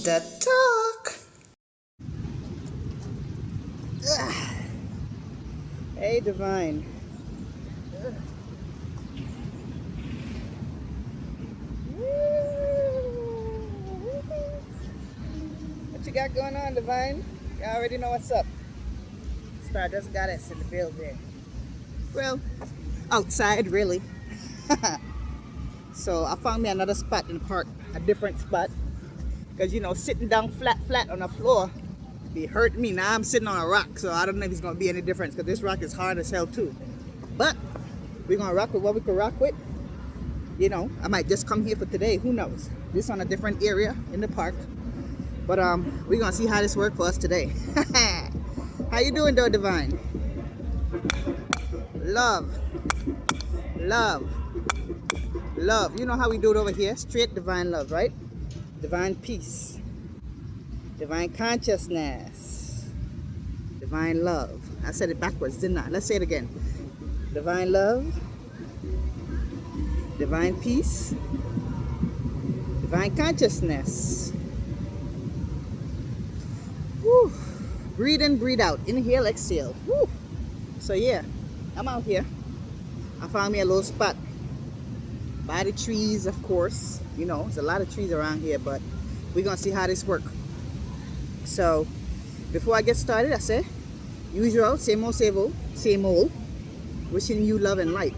The talk. Ugh. Hey, Divine. Ugh. What you got going on, Divine? You already know what's up. Stardust Goddess in the building. Well, outside, really. So I found me another spot in the park, a different spot. Because, you know, sitting down flat on the floor be hurting me. Now I'm sitting on a rock, so I don't know if it's going to be any difference because this rock is hard as hell too. But we're going to rock with what we can rock with. You know, I might just come here for today. Who knows? This on a different area in the park. But we're going to see how this works for us today. How you doing though, Divine? Love. You know how we do it over here? Straight divine love, right? Divine peace. Divine consciousness. Divine love. I said it backwards, didn't I? Let's say it again. Divine love. Divine peace. Divine consciousness. Woo. Breathe in, breathe out. Inhale, exhale. Woo. So yeah, I'm out here. I found me a little spot by the trees, of course. You know, there's a lot of trees around here, but we're gonna see how this works. So before I get started, I say usual, same old. Wishing you love and light,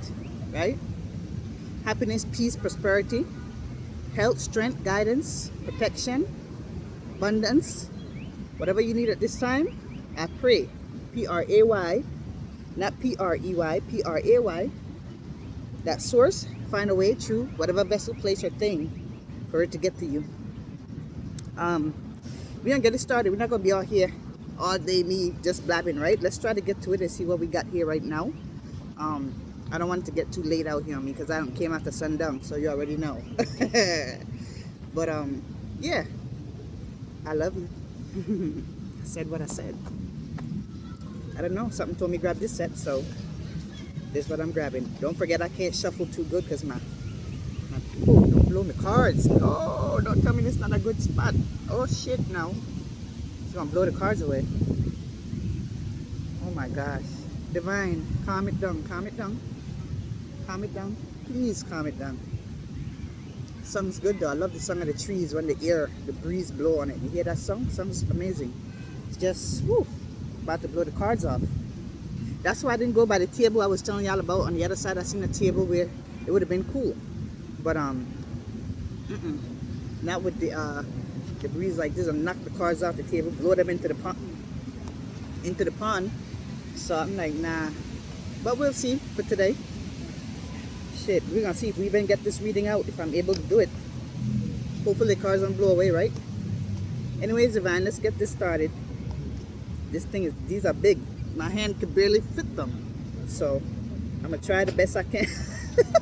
right? Happiness, peace, prosperity, health, strength, guidance, protection, abundance, whatever you need at this time. I pray, P-R-A-Y, not P-R-E-Y, P-R-A-Y, that source find a way through whatever vessel, place, or thing for it to get to you. We're gonna get it started. We're not gonna be out here all day, me just blabbing, right? Let's try to get to it and see what we got here right now. I don't want it to get too late out here on me because I don't came after sundown, so you already know. But yeah, I love you. I said what I said. I don't know, something told me grab this set, so this is what I'm grabbing. Don't forget I can't shuffle too good because my oh, don't blow my cards. Oh, don't tell me this is not a good spot. Oh shit, now it's gonna blow the cards away. Oh my gosh. Divine, calm it down, calm it down. Calm it down. Please calm it down. Song's good though. I love the song of the trees when the breeze blow on it. You hear that song? Song's amazing. It's just woo, about to blow the cards off. That's why I didn't go by the table I was telling y'all about. On the other side I seen a table where it would have been cool. But not with the breeze like this. Will knock the cards off the table, blow them into the pond. So I'm like, nah. But we'll see for today. Shit, we're gonna see if we even get this reading out, if I'm able to do it. Hopefully the cards don't blow away, right? Anyways, Divine, let's get this started. These are big. My hand could barely fit them. So I'm gonna try the best I can.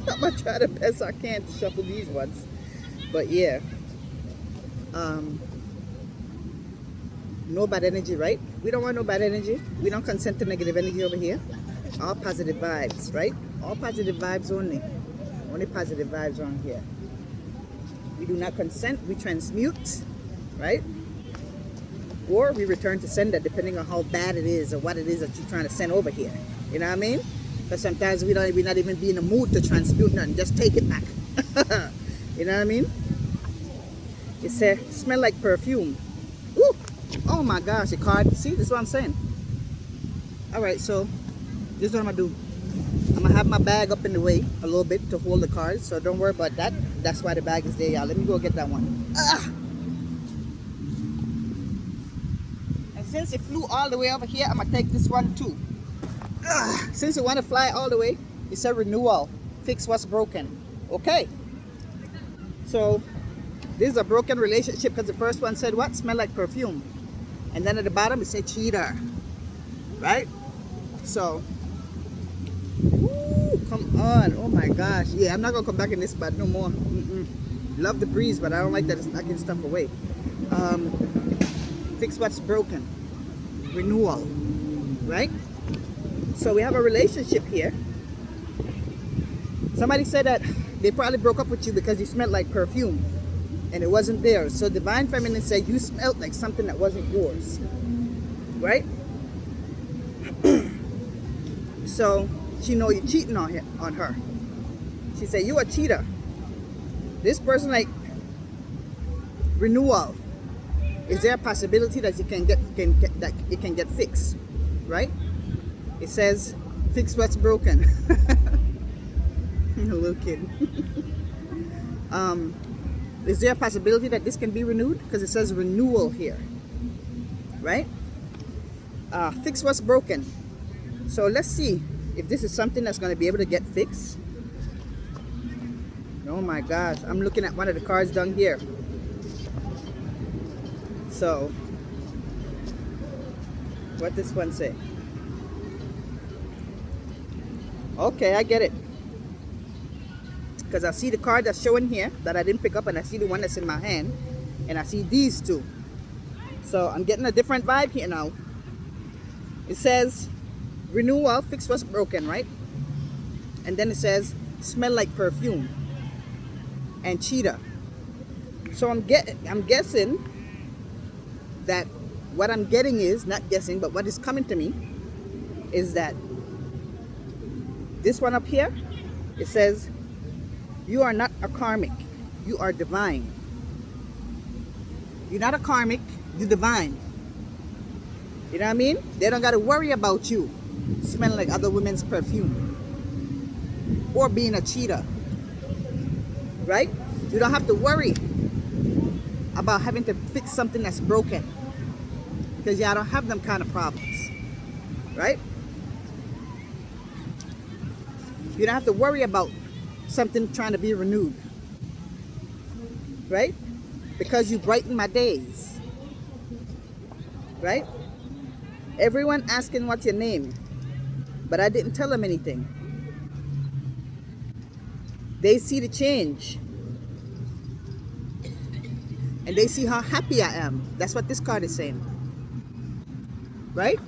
I'm gonna try the best I can to shuffle these ones. But yeah. No bad energy, right? We don't want no bad energy. We don't consent to negative energy over here. All positive vibes, right? All positive vibes only. Only positive vibes on here. We do not consent. We transmute, right? Or we return to sender, depending on how bad it is or what it is that you're trying to send over here. You know what I mean? Because sometimes we're not even be in the mood to transmute nothing. Just take it back. You know what I mean? It says, smell like perfume. Ooh! Oh my gosh, a card. See, this is what I'm saying. Alright, so this is what I'm going to do. I'm going to have my bag up in the way a little bit to hold the cards. So don't worry about that. That's why the bag is there, y'all. Let me go get that one. And since it flew all the way over here, I'm going to take this one too. Since you want to fly all the way, it's a renewal. Fix what's broken. Okay. So this is a broken relationship because the first one said what? Smell like perfume. And then at the bottom it said cheater. Right? So, ooh, come on. Oh my gosh. Yeah, I'm not going to come back in this spot no more. Love the breeze, but I don't like that it's knocking stuff away. Fix what's broken. Renewal. Right? So we have a relationship here. Somebody said that they probably broke up with you because you smelled like perfume. and it wasn't theirs. So divine feminine said you smelled like something that wasn't yours, right? So she know you're cheating on her. She said you a cheater. This person like renewal. Is there a possibility that you can get that it can get fixed, right? It says fix what's broken. Little kid. Is there a possibility that this can be renewed? Because it says renewal here, right? Fix what's broken. So let's see if this is something that's going to be able to get fixed. Oh my gosh, I'm looking at one of the cards down here. So, what this one say? Okay, I get it. Because I see the card that's showing here that I didn't pick up, and I see the one that's in my hand, and I see these two. So I'm getting a different vibe here now. It says renewal, fix what's broken, right? And then it says smell like perfume and cheetah. So I'm guessing that what I'm getting is, not guessing, but what is coming to me is that this one up here, it says you are not a karmic, you are divine. You're not a karmic, you're divine. You know what I mean? They don't got to worry about you smelling like other women's perfume or being a cheater, right? You don't have to worry about having to fix something that's broken, because y'all don't have them kind of problems, right? You don't have to worry about something trying to be renewed, right? Because you brighten my days, right? Everyone asking what's your name, but I didn't tell them anything. They see the change, and they see how happy I am. That's what this card is saying, right?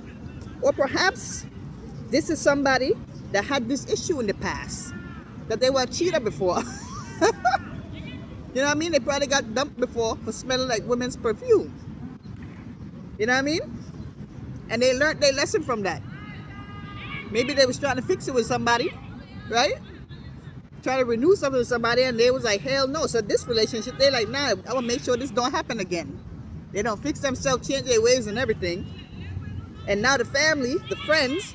Or perhaps this is somebody that had this issue in the past, that they were a cheater before. You know what I mean? They probably got dumped before for smelling like women's perfume. You know what I mean? And they learned their lesson from that. Maybe they was trying to fix it with somebody, right? Trying to renew something with somebody, and they was like, hell no. So this relationship, they like, nah, I want to make sure this don't happen again. They don't fix themselves, change their ways and everything. And now the family, the friends,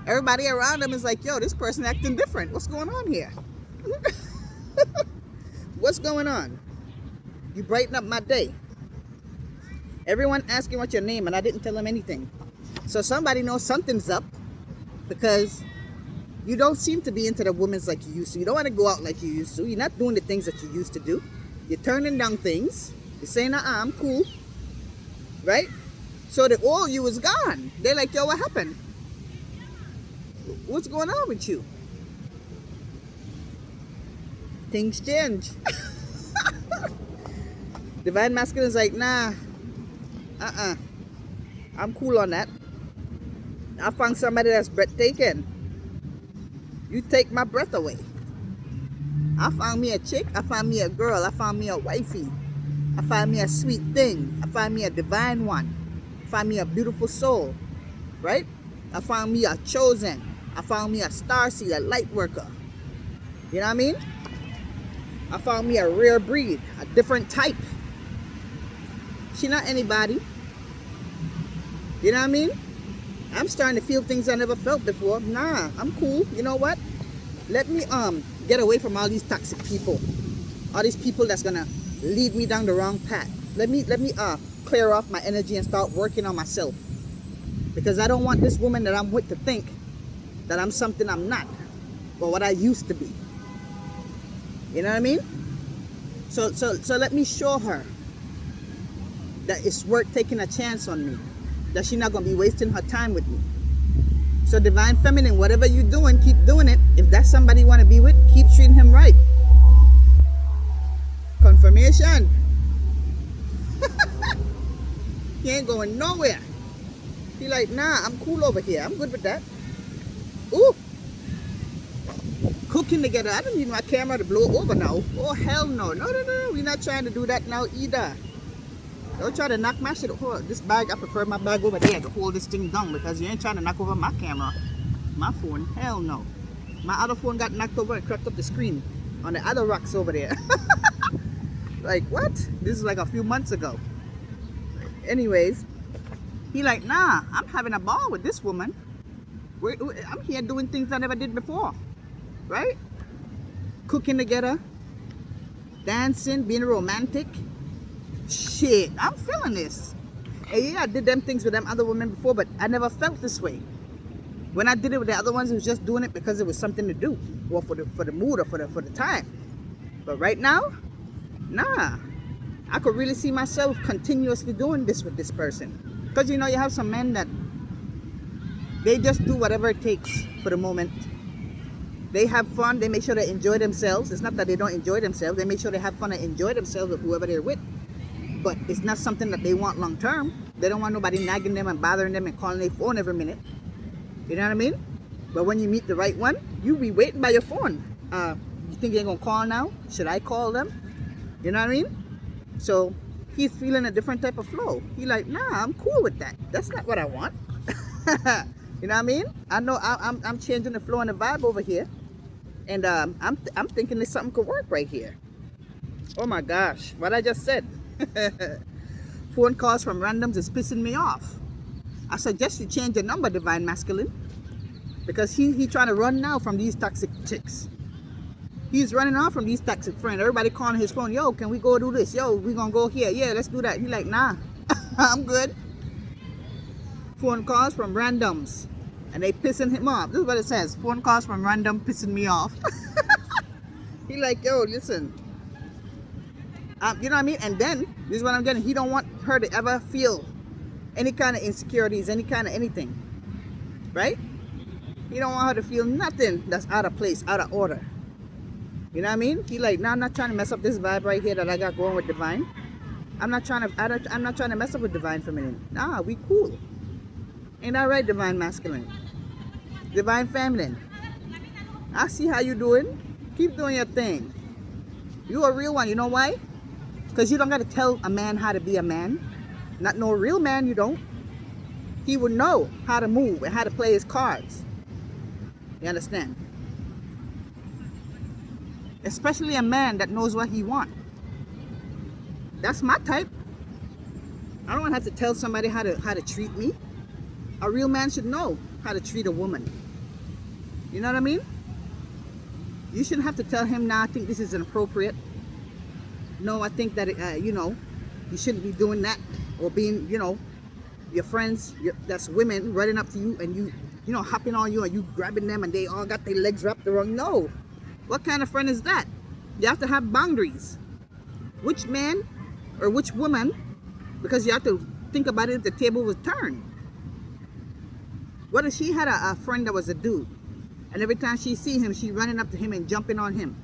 everybody around them is like, yo, this person acting different. What's going on here? What's going on? You brighten up my day. Everyone asking what's your name, and I didn't tell them anything. So somebody knows something's up, because you don't seem to be into the women's like you used to. You don't want to go out like you used to. You're not doing the things that you used to do. You're turning down things. You're saying, I'm cool. Right? So the old you is gone. They're like, yo, what happened? What's going on with you? Things change. Divine Masculine is like, nah. I'm cool on that. I found somebody that's breathtaking. You take my breath away. I found me a chick. I found me a girl. I found me a wifey. I found me a sweet thing. I found me a divine one. I found me a beautiful soul. Right? I found me a chosen. I found me a starseed, a light worker. You know what I mean? I found me a rare breed, a different type. She not anybody. You know what I mean? I'm starting to feel things I never felt before. Nah, I'm cool. You know what? Let me get away from all these toxic people. All these people that's gonna lead me down the wrong path. Let me clear off my energy and start working on myself. Because I don't want this woman that I'm with to think that I'm something I'm not, or what I used to be. You know what I mean? So let me show her that it's worth taking a chance on me, that she's not going to be wasting her time with me. So Divine Feminine, whatever you're doing, keep doing it. If that's somebody you want to be with, keep treating him right. Confirmation. He ain't going nowhere. He like, nah, I'm cool over here. I'm good with that. Ooh. Cooking together. I don't need my camera to blow over now. Oh, hell no. No, no, no. We're not trying to do that now either. Don't try to knock my shit over. This bag, I prefer my bag over there to hold this thing down because you ain't trying to knock over my camera. My phone. Hell no. My other phone got knocked over and cracked up the screen on the other rocks over there. Like, what? This is like a few months ago. Anyways, he like, nah, I'm having a ball with this woman. I'm here doing things I never did before. Right? Cooking together. Dancing, being romantic. Shit, I'm feeling this. And yeah, I did them things with them other women before, but I never felt this way. When I did it with the other ones, it was just doing it because it was something to do, or for the mood, or for the time. But right now, nah. I could really see myself continuously doing this with this person. Because you know, you have some men that they just do whatever it takes for the moment. They have fun. They make sure they enjoy themselves. It's not that they don't enjoy themselves. They make sure they have fun and enjoy themselves with whoever they're with. But it's not something that they want long term. They don't want nobody nagging them and bothering them and calling their phone every minute. You know what I mean? But when you meet the right one, you be waiting by your phone. You think you're gonna call now? Should I call them? You know what I mean? So he's feeling a different type of flow. He like, nah, I'm cool with that. That's not what I want. You know what I mean? I know I'm changing the flow and the vibe over here, and I'm thinking that something could work right here. Oh my gosh, what I just said. Phone calls from randoms is pissing me off. I suggest you change your number, Divine Masculine, because he trying to run now from these toxic chicks. He's running off from these toxic friends. Everybody calling his phone, yo, can we go do this? Yo, we gonna go here. Yeah, let's do that. He like, nah, I'm good. Phone calls from randoms, and they pissing him off. This is what it says. Phone calls from random pissing me off. He like, yo, listen. You know what I mean? And then, this is what I'm getting. He don't want her to ever feel any kind of insecurities, any kind of anything. Right? He don't want her to feel nothing that's out of place, out of order. You know what I mean? He like, nah, I'm not trying to mess up this vibe right here that I got going with Divine. I'm not trying to mess up with Divine Feminine. Nah, we cool. Ain't that right, Divine Masculine? Divine Feminine. I see how you doing. Keep doing your thing. You a real one. You know why? Because you don't got to tell a man how to be a man. Not no real man, you don't. He would know how to move and how to play his cards. You understand? Especially a man that knows what he wants. That's my type. I don't want to have to tell somebody how to treat me. A real man should know how to treat a woman. You know what I mean? You shouldn't have to tell him, nah, I think this is inappropriate. No, I think that, you know, you shouldn't be doing that. Or being, you know, your friends, that's women running up to you and you know, hopping on you and you grabbing them and they all got their legs wrapped around. No. What kind of friend is that? You have to have boundaries. Which man or which woman, because you have to think about it if the table was turned. What if she had a friend that was a dude, and every time she see him, she running up to him and jumping on him,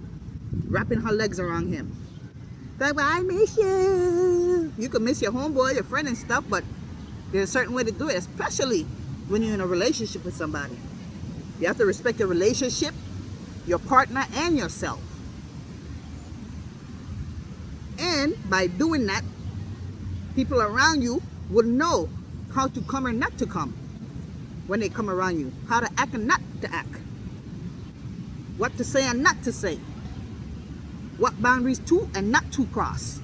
wrapping her legs around him. Like, well, I miss you. You can miss your homeboy, your friend and stuff, but there's a certain way to do it, especially when you're in a relationship with somebody. You have to respect your relationship, your partner, and yourself. And by doing that, people around you will know how to come or not to come when they come around you. How to act and not to act. What to say and not to say. What boundaries to and not to cross.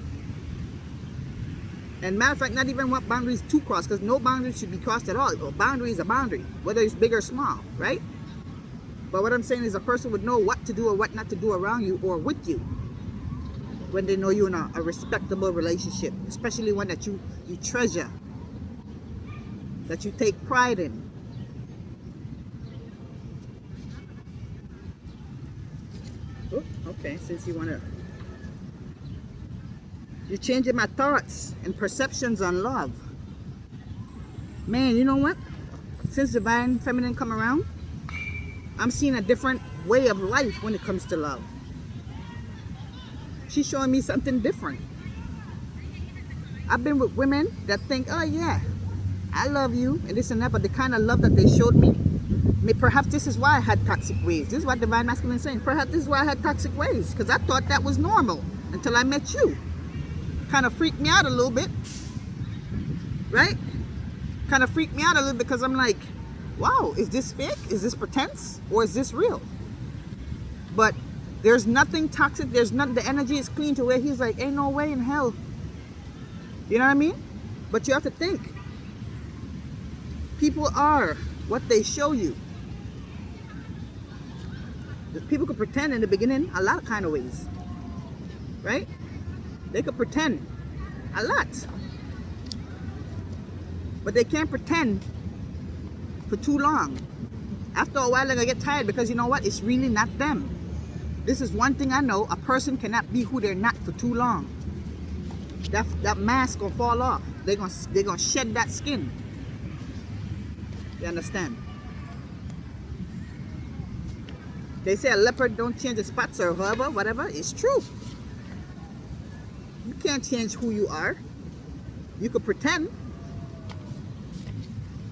And matter of fact, not even what boundaries to cross, because no boundary should be crossed at all. A boundary is a boundary, whether it's big or small, right? But what I'm saying is a person would know what to do or what not to do around you or with you when they know you're in a respectable relationship, especially one that you treasure, that you take pride in. Oh, okay, since you want to... You're changing my thoughts and perceptions on love. Man, you know what? Since Divine Feminine come around, I'm seeing a different way of life when it comes to love. She's showing me something different. I've been with women that think, oh yeah, I love you and this and that, but the kind of love that they showed me Perhaps this is why I had toxic ways. This is what Divine Masculine is saying. Perhaps this is why I had toxic ways, because I thought that was normal until I met you. Kind of freaked me out a little bit, right? Kind of freaked me out a little bit, because I'm like, wow, is this fake? Is this pretense? Or is this real? But there's nothing toxic. There's nothing. The energy is clean to where he's like, ain't no way in hell. You know what I mean? But you have to think. People are what they show you. People could pretend in the beginning a lot of kind of ways, right? They could pretend a lot, but they can't pretend for too long. After a while, they're gonna get tired, because you know what? It's really not them. This is one thing I know: a person cannot be who they're not for too long. That mask gonna fall off. They're gonna shed that skin. You understand? They say a leopard don't change the spots or whatever. It's true. You can't change who you are. You could pretend.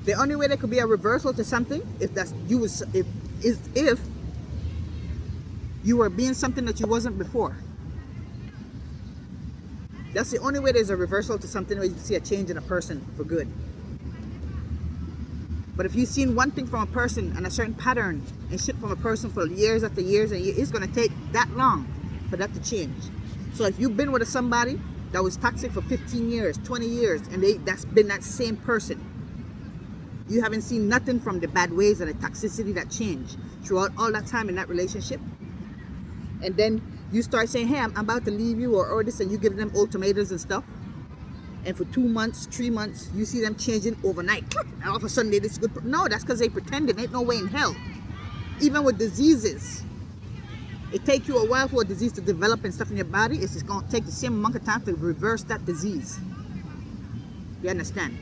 The only way there could be a reversal to something, if you were being something that you wasn't before. That's the only way there's a reversal to something, where you see a change in a person for good. But if you've seen one thing from a person and a certain pattern and shit from a person for years after years, and it's going to take that long for that to change. So if you've been with somebody that was toxic for 15 years, 20 years, and that's been that same person, you haven't seen nothing from the bad ways and the toxicity that changed throughout all that time in that relationship. And then you start saying, hey, I'm about to leave you, or this, and you give them ultimatums and stuff. And for 2 months, 3 months, you see them changing overnight. And all of a sudden, they're this good. No, that's because they pretended. Ain't no way in hell. Even with diseases, it takes you a while for a disease to develop and stuff in your body. It's just going to take the same amount of time to reverse that disease. You understand?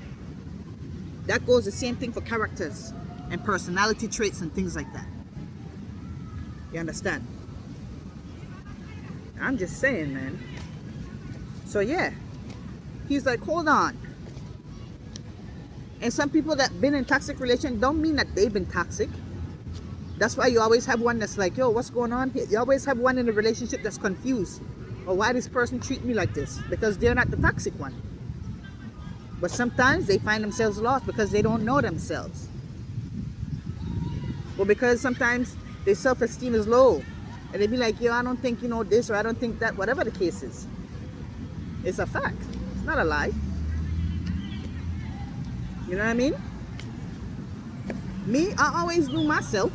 That goes the same thing for characters and personality traits and things like that. You understand? I'm just saying, man. So yeah. He's like, hold on. And some people that been in toxic relation don't mean that they've been toxic. That's why you always have one that's like, yo, what's going on here? You always have one in a relationship that's confused. Or why this person treat me like this? Because they're not the toxic one. But sometimes they find themselves lost because they don't know themselves. Or because sometimes their self-esteem is low. And they be like, yo, I don't think you know this, or I don't think that, whatever the case is. It's a fact. It's not a lie. You know what I mean? Me, I always knew myself.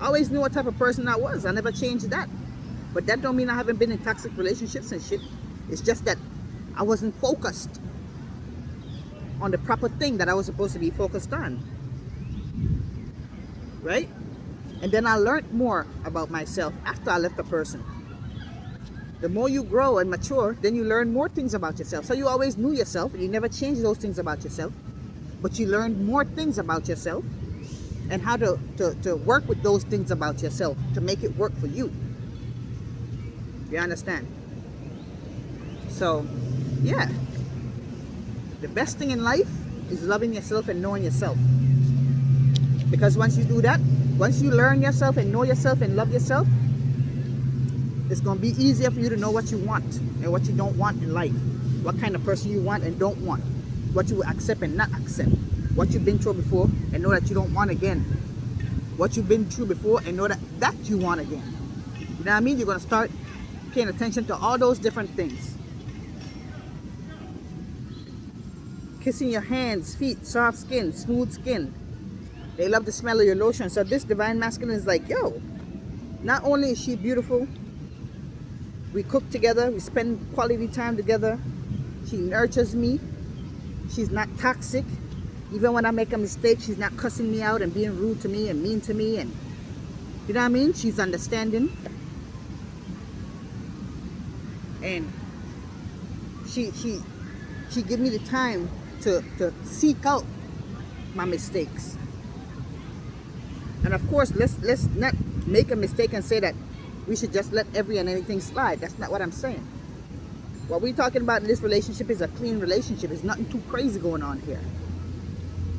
I always knew what type of person I was. I never changed that. But that don't mean I haven't been in toxic relationships and shit. It's just that I wasn't focused on the proper thing that I was supposed to be focused on. Right? And then I learned more about myself after I left the person. The more you grow and mature, then you learn more things about yourself. So you always knew yourself, and you never changed those things about yourself. But you learned more things about yourself and how to work with those things about yourself to make it work for you. You understand? So, yeah. The best thing in life is loving yourself and knowing yourself. Because once you do that, once you learn yourself and know yourself and love yourself, it's going to be easier for you to know what you want and what you don't want in life. What kind of person you want and don't want. What you will accept and not accept. What you've been through before and know that you don't want again. What you've been through before and know that you want again. You know what I mean? You're going to start paying attention to all those different things. Kissing your hands, feet, soft skin, smooth skin. They love the smell of your lotion. So this divine masculine is like, yo, not only is she beautiful, we cook together, we spend quality time together. She nurtures me. She's not toxic. Even when I make a mistake, she's not cussing me out and being rude to me and mean to me. And you know what I mean? She's understanding. And she give me the time to seek out my mistakes. And of course, let's not make a mistake and say that we should just let every and anything slide. That's not what I'm saying. What we're talking about in this relationship is a clean relationship. There's nothing too crazy going on here.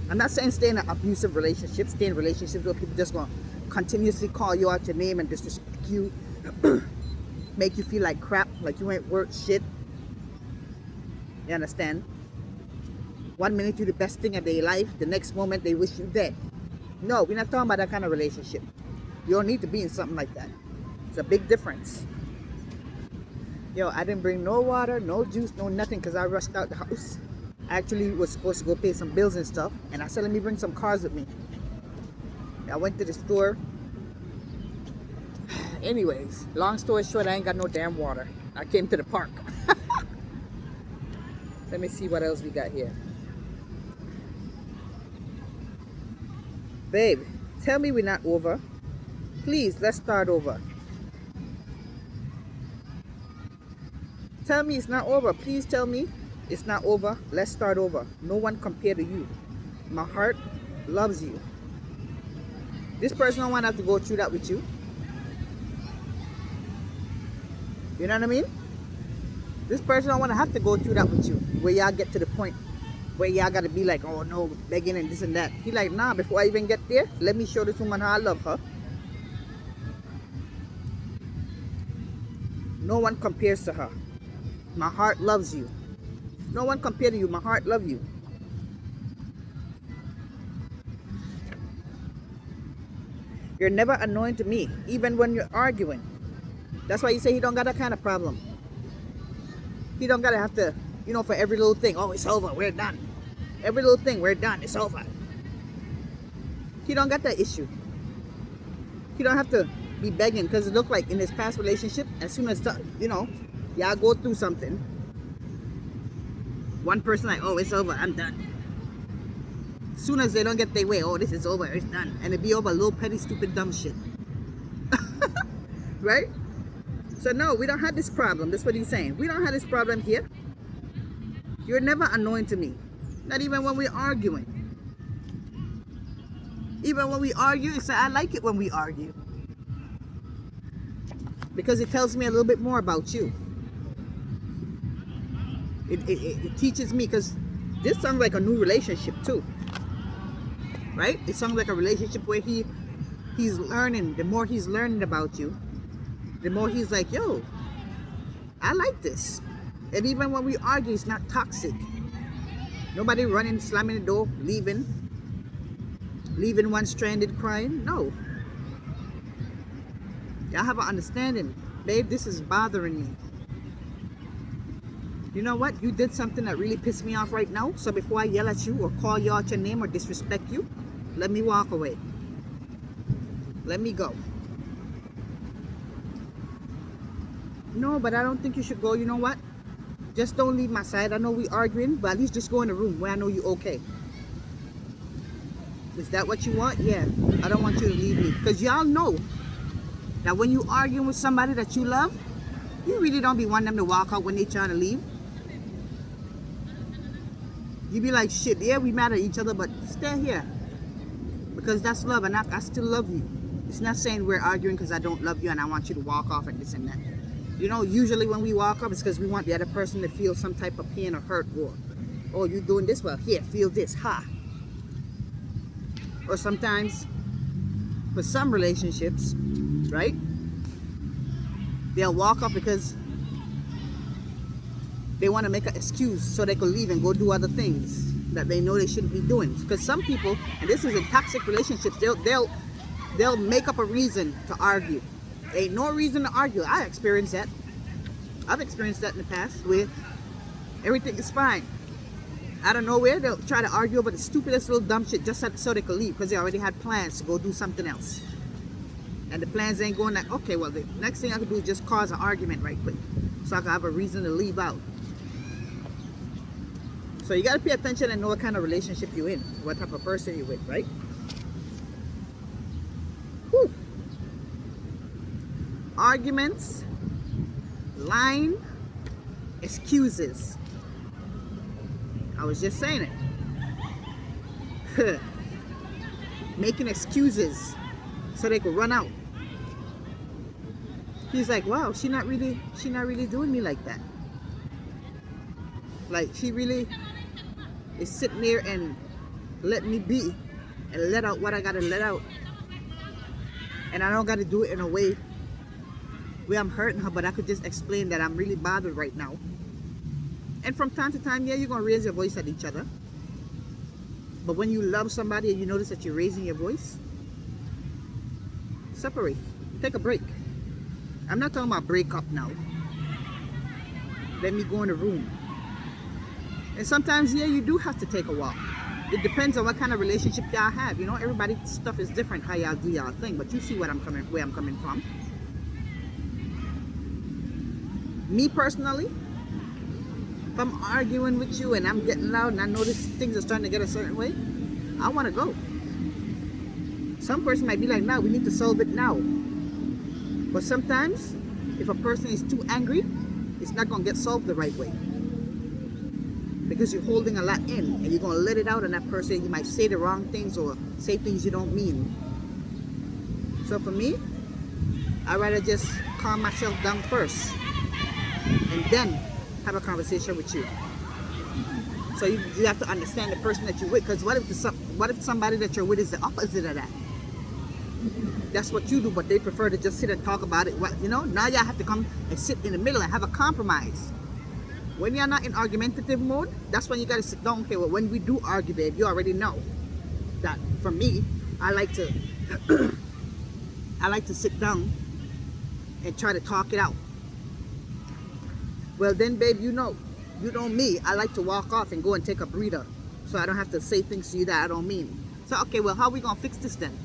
I'm not saying stay in an abusive relationship, stay in relationships where people just going to continuously call you out your name and disrespect you, make you feel like crap, like you ain't worth shit. You understand? One minute you're the best thing of their life, the next moment they wish you dead. No, we're not talking about that kind of relationship. You don't need to be in something like that. It's a big difference. Yo, I didn't bring no water, no juice, no nothing because I rushed out the house. I actually was supposed to go pay some bills and stuff, and I said, let me bring some cars with me. I went to the store. Anyways, long story short, I ain't got no damn water. I came to the park. Let me see what else we got here. Babe, tell me we're not over. Please, let's start over. Tell me it's not over. Please tell me it's not over. Let's start over. No one compared to you. My heart loves you. This person don't want to have to go through that with you. You know what I mean? This person don't want to have to go through that with you. Where y'all get to the point where y'all got to be like, oh no, begging and this and that. He like, nah, before I even get there, let me show this woman how I love her. No one compares to her. My heart loves you. No one compared to you. My heart loves you. You're never annoying to me, even when you're arguing. That's why you say he don't got that kind of problem. He don't gotta have to, you know, for every little thing. Oh, it's over. We're done. Every little thing, we're done. It's over. He don't got that issue. He don't have to be begging because it looked like in his past relationship, as soon as, you know, y'all go through something, one person like, oh, it's over. I'm done. As soon as they don't get their way, oh, this is over. It's done. And it be over little petty, stupid, dumb shit. Right? So no, we don't have this problem. That's what he's saying. We don't have this problem here. You're never annoying to me. Not even when we're arguing. Even when we argue, it's like, I like it when we argue. Because it tells me a little bit more about you. It teaches me, because this sounds like a new relationship too. Right? It sounds like a relationship where he's learning. The more he's learning about you, the more he's like, yo, I like this. And even when we argue, it's not toxic. Nobody running, slamming the door, leaving one stranded crying. No. Y'all have an understanding. Babe, this is bothering me. You know what? You did something that really pissed me off right now. So before I yell at you or call you out your name or disrespect you, let me walk away. Let me go. No, but I don't think you should go. You know what? Just don't leave my side. I know we arguing, but at least just go in the room where I know you're okay. Is that what you want? Yeah. I don't want you to leave me. Because y'all know that when you arguing with somebody that you love, you really don't be wanting them to walk out when they trying to leave. You be like, shit, yeah, we mad at each other, but stay here. Because that's love, and I still love you. It's not saying we're arguing because I don't love you and I want you to walk off and this and that. You know, usually when we walk off, it's because we want the other person to feel some type of pain or hurt, or, oh, you doing this? Well, here, feel this, ha. Or sometimes, for some relationships, right, they'll walk off because they want to make an excuse so they can leave and go do other things that they know they shouldn't be doing. Because some people, and this is in toxic relationships, they'll make up a reason to argue. Ain't no reason to argue. I experienced that. I've experienced that in the past where everything is fine. Out of nowhere, they'll try to argue over the stupidest little dumb shit just so they could leave because they already had plans to go do something else. And the plans ain't going like, okay, well, the next thing I could do is just cause an argument right quick so I can have a reason to leave out. So you got to pay attention and know what kind of relationship you're in, what type of person you're with, right? Whew. Arguments, lying, excuses. I was just saying it. Making excuses so they could run out. He's like, wow, she not really doing me like that. Like she really is sitting there and let me be and let out what I gotta let out. And I don't gotta do it in a way where I'm hurting her, but I could just explain that I'm really bothered right now. And from time to time, yeah, you're gonna raise your voice at each other. But when you love somebody and you notice that you're raising your voice, separate. Take a break. I'm not talking about break up now. Let me go in the room. And sometimes, yeah, you do have to take a walk. It depends on what kind of relationship y'all have. You know, everybody's stuff is different how y'all do y'all thing. But you see where I'm coming from. Me personally, if I'm arguing with you and I'm getting loud and I notice things are starting to get a certain way, I want to go. Some person might be like, no, we need to solve it now. But sometimes, if a person is too angry, it's not going to get solved the right way. Because you're holding a lot in and you're going to let it out on that person. You might say the wrong things or say things you don't mean. So for me, I'd rather just calm myself down first and then have a conversation with you. So you have to understand the person that you're with. Because what if somebody that you're with is the opposite of that? That's what you do, but they prefer to just sit and talk about it. Now y'all have to come and sit in the middle and have a compromise. When you're not in argumentative mode, that's when you gotta sit down. Okay, well, when we do argue, babe, you already know that for me, I like to sit down and try to talk it out. Well then, babe, you know me, I like to walk off and go and take a breather so I don't have to say things to you that I don't mean. So okay, well, how are we gonna fix this then?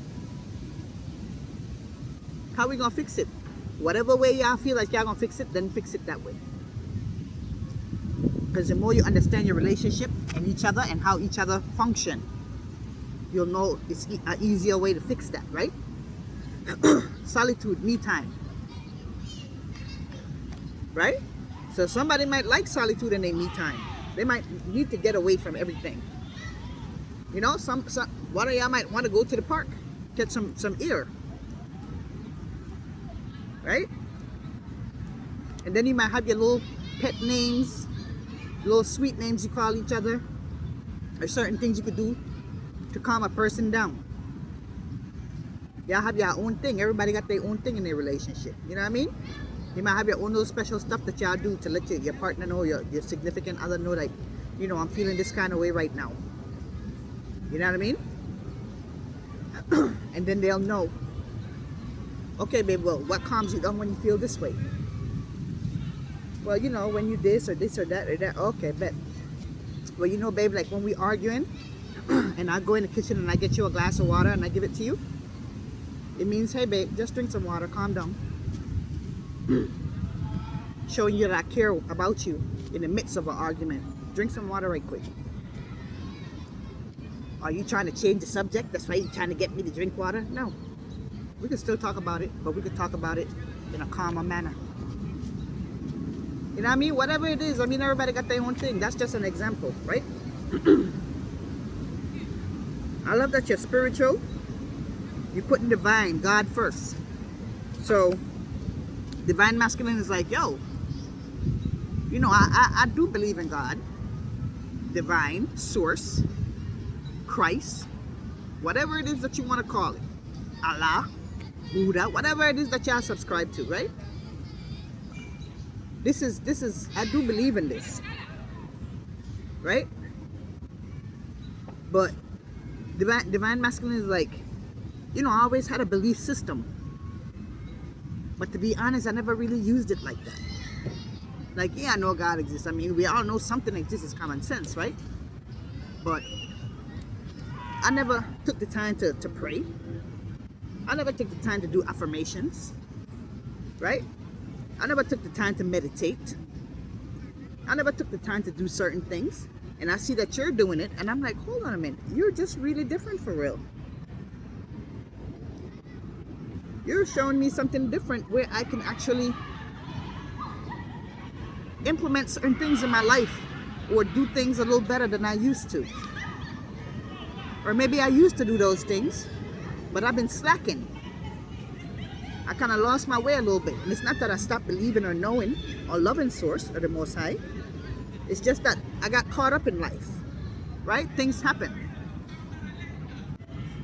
How are we gonna fix it? Whatever way y'all feel like y'all gonna fix it, then fix it that way. Because the more you understand your relationship and each other and how each other function, you'll know it's an easier way to fix that, right? Solitude, me time. Right? So somebody might like solitude in their me time. They might need to get away from everything. You know, some one of y'all might want to go to the park, get some air. Right? And then you might have your little pet names, little sweet names you call each other, or certain things you could do to calm a person down. Y'all have your own thing. Everybody got their own thing in their relationship. You know what I mean? You might have your own little special stuff that y'all do to let your partner know, your significant other know, like, you know, I'm feeling this kind of way right now. You know what I mean? And then they'll know, okay, babe, well, what calms you down when you feel this way? Well, you know, when you this or that or that. Okay, bet. Well, you know, babe, like when we arguing and I go in the kitchen and I get you a glass of water and I give it to you, it means, hey, babe, just drink some water, calm down. Showing you that I care about you in the midst of an argument. Drink some water right quick. Are you trying to change the subject? That's why you're trying to get me to drink water? No. We can still talk about it, but we could talk about it in a calmer manner. You know what I mean? Whatever it is, I mean, everybody got their own thing. That's just an example, right? I love that you're spiritual. You're putting divine, God first. So, divine masculine is like, yo, you know, I do believe in God. Divine, source, Christ, whatever it is that you want to call it. Allah, Buddha, whatever it is that y'all subscribe to, right? This is, I do believe in this, right? But divine masculine is like, you know, I always had a belief system. But to be honest, I never really used it like that. Like, yeah, I know God exists. I mean, we all know something exists, it's common sense, right? But I never took the time to pray. I never took the time to do affirmations, right? I never took the time to meditate. I never took the time to do certain things. And I see that you're doing it, and I'm like, hold on a minute. You're just really different for real. You're showing me something different where I can actually implement certain things in my life or do things a little better than I used to. Or maybe I used to do those things, but I've been slacking. I kind of lost my way a little bit. And it's not that I stopped believing or knowing or loving Source or the Most High. It's just that I got caught up in life, right? Things happen.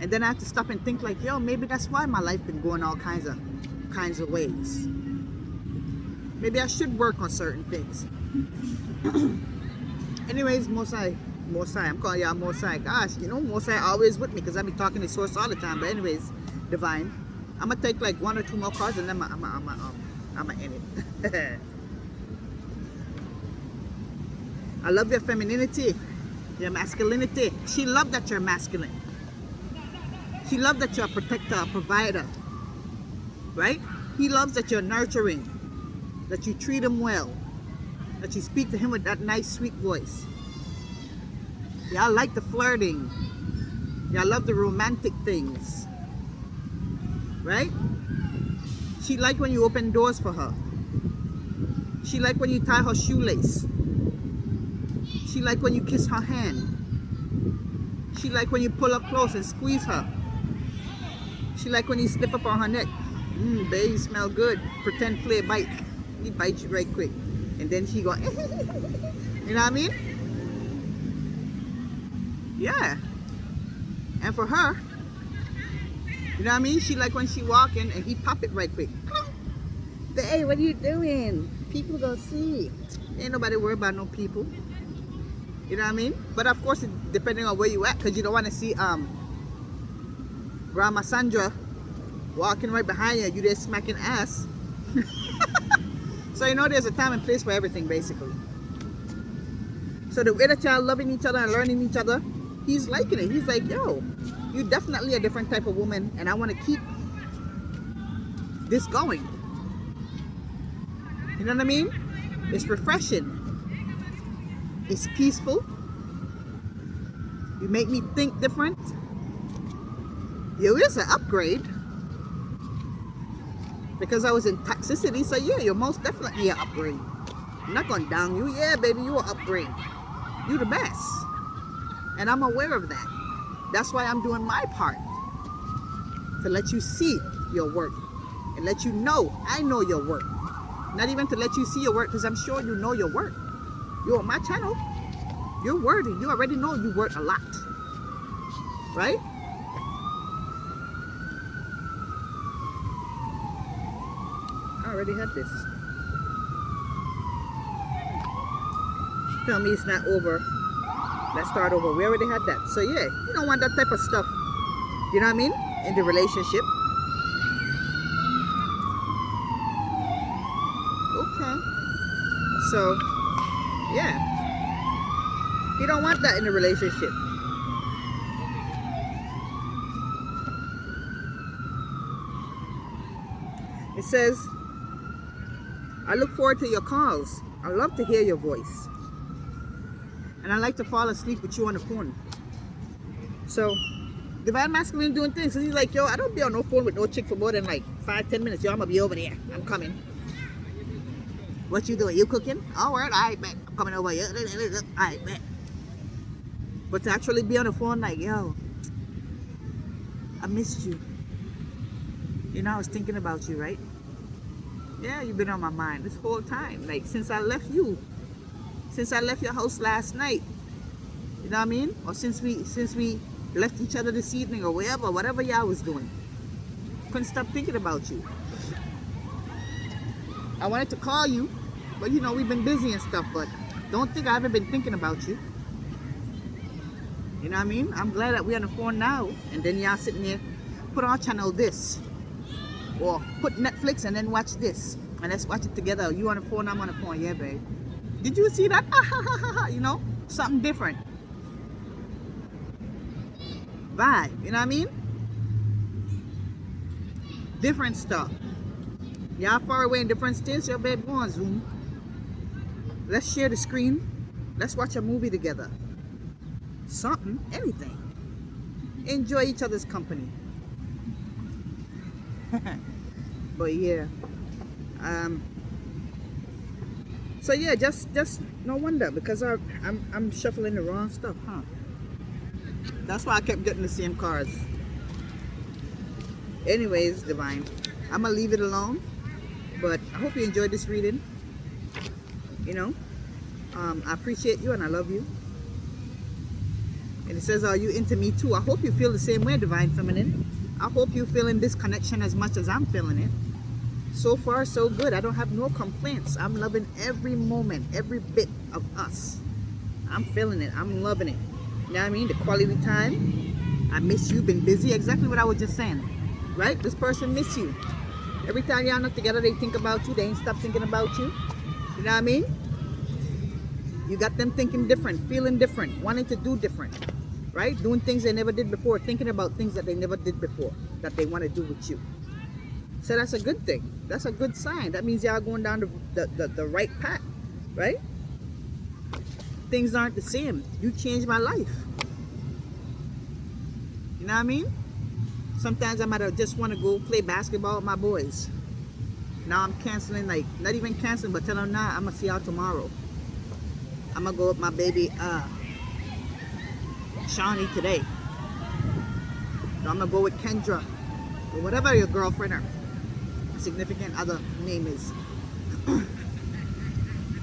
And then I have to stop and think like, yo, maybe that's why my life been going all kinds of ways. Maybe I should work on certain things. Anyways, Mosai, I'm calling y'all Mosai. Gosh, you know, Mosai always with me because I be talking to Source all the time. But anyways, Divine, I'm gonna take like 1 or 2 more cards and then I'm gonna end it. I love your femininity, your masculinity. She loved that you're masculine. She loves that you're a protector, a provider, right? He loves that you're nurturing, that you treat him well, that you speak to him with that nice, sweet voice. Y'all like the flirting. Y'all love the romantic things, right? She like when you open doors for her. She like when you tie her shoelace. She like when you kiss her hand. She like when you pull up close and squeeze her. She like when you sniff up on her neck. Babe, you smell good. Pretend play bite. He bites you right quick. And then she go, you know what I mean? Yeah. And for her, you know what I mean? She like when she walking and he pop it right quick. Hey, what are you doing? People gonna see. Ain't nobody worried about no people. You know what I mean? But of course, depending on where you at, because you don't want to see Grandma Sandra walking right behind you, you there smacking ass. So you know there's a time and place for everything, basically. So the way that y'all loving each other and learning each other, he's liking it. He's like, yo, you definitely a different type of woman, and I want to keep this going. You know what I mean? It's refreshing. It's peaceful. You make me think different. Yo, it's an upgrade. Because I was in toxicity, so yeah, you're most definitely an upgrade. I'm not gonna down you. Yeah, baby, you an upgrade. You the best. And I'm aware of that. That's why I'm doing my part. To let you see your work. And let you know I know your work. Not even to let you see your work, because I'm sure you know your work. You're on my channel. You're worthy. You already know you work a lot. Right? I already had this. Tell me it's not over. Let's start over. We already had that. So yeah, you don't want that type of stuff. You know what I mean? In the relationship. Okay. So, yeah. You don't want that in a relationship. It says, I look forward to your calls. I love to hear your voice. And I like to fall asleep with you on the phone. So, Divine Masculine doing things. So he's like, yo, I don't be on no phone with no chick for more than like 5-10 minutes. Yo, I'm going to be over there. I'm coming. What you doing? You cooking? All right, I bet. I'm coming over here. I bet. But to actually be on the phone like, yo, I missed you. You know, I was thinking about you, right? Yeah, you've been on my mind this whole time. Like, since I left you. Since I left your house last night. You know what I mean? Or since we left each other this evening or whatever y'all was doing. Couldn't stop thinking about you. I wanted to call you, but you know, we've been busy and stuff, but don't think I haven't been thinking about you. You know what I mean? I'm glad that we're on the phone now, and then y'all sitting there, put on channel this, or put Netflix and then watch this, and let's watch it together. You on the phone, I'm on the phone. Yeah, babe. Did you see that? You know, something different. Vibe, you know what I mean? Different stuff. Y'all far away in different states, your babe, go on Zoom. Let's share the screen. Let's watch a movie together. Something, anything. Enjoy each other's company. But yeah. So yeah, just no wonder, because I'm shuffling the wrong stuff, huh? That's why I kept getting the same cards. Anyways, Divine, I'm gonna leave it alone. But I hope you enjoyed this reading. You know, I appreciate you and I love you. And it says, are you into me too? I hope you feel the same way, Divine Feminine. I hope you're feeling this connection as much as I'm feeling it. So far, so good. I don't have no complaints. I'm loving every moment, every bit of us. I'm feeling it. I'm loving it. You know what I mean? The quality time. I miss you. Been busy. Exactly what I was just saying. Right? This person miss you. Every time y'all not together, they think about you. They ain't stop thinking about you. You know what I mean? You got them thinking different, feeling different, wanting to do different. Right? Doing things they never did before, thinking about things that they never did before, that they want to do with you. So that's a good thing. That's a good sign. That means y'all going down the right path, right? Things aren't the same. You changed my life. You know what I mean? Sometimes I might have just want to go play basketball with my boys. Now I'm canceling, like, not even canceling, but telling them, nah, I'm going to see y'all tomorrow. I'm going to go with my baby, Shawnee today. So I'm going to go with Kendra, or whatever your girlfriend or significant other name is.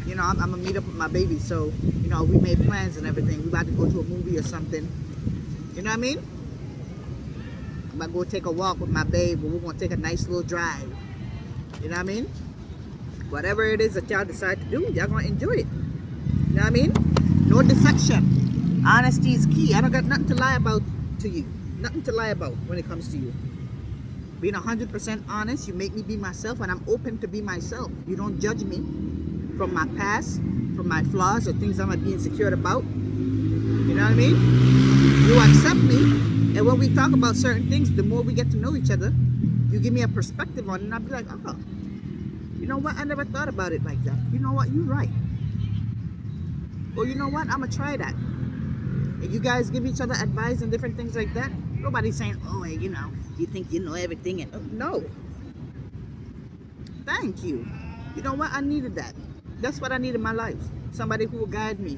You know, I'm gonna meet up with my baby, so you know, we made plans and everything. We about to go to a movie or something. You know what I mean? I'm gonna go take a walk with my babe, but we're gonna take a nice little drive. You know what I mean? Whatever it is that y'all decide to do, y'all gonna enjoy it. You know what I mean? No deception. Honesty is key. I don't got nothing to lie about to you. Nothing to lie about when it comes to you. Being 100% honest, you make me be myself, and I'm open to be myself. You don't judge me from my past, from my flaws or things I might be insecure about. You know what I mean? You accept me, and when we talk about certain things, the more we get to know each other, you give me a perspective on it, and I'll be like, oh, you know what? I never thought about it like that. You know what? You're right. Or you know what? I'm gonna try that. And you guys give each other advice and different things like that. Nobody's saying, oh, hey, you know, you think you know everything. And no. Thank you. You know what? I needed that. That's what I need in my life. Somebody who will guide me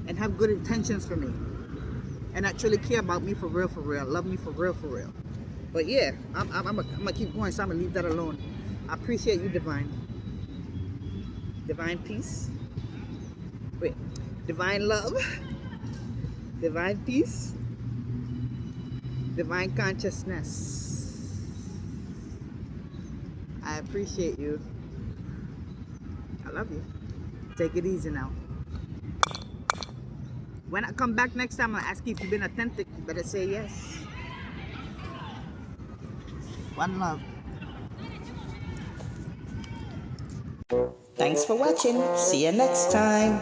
and have good intentions for me and actually care about me for real, love me for real. But yeah, I'm gonna keep going, so I'm gonna leave that alone. I appreciate you, Divine. Divine peace. Wait, divine love. Divine peace. Divine consciousness. I appreciate you. I love you. Take it easy now. When I come back next time, I'll ask you if you've been authentic. You better say yes. One love. Thanks for watching. See you next time.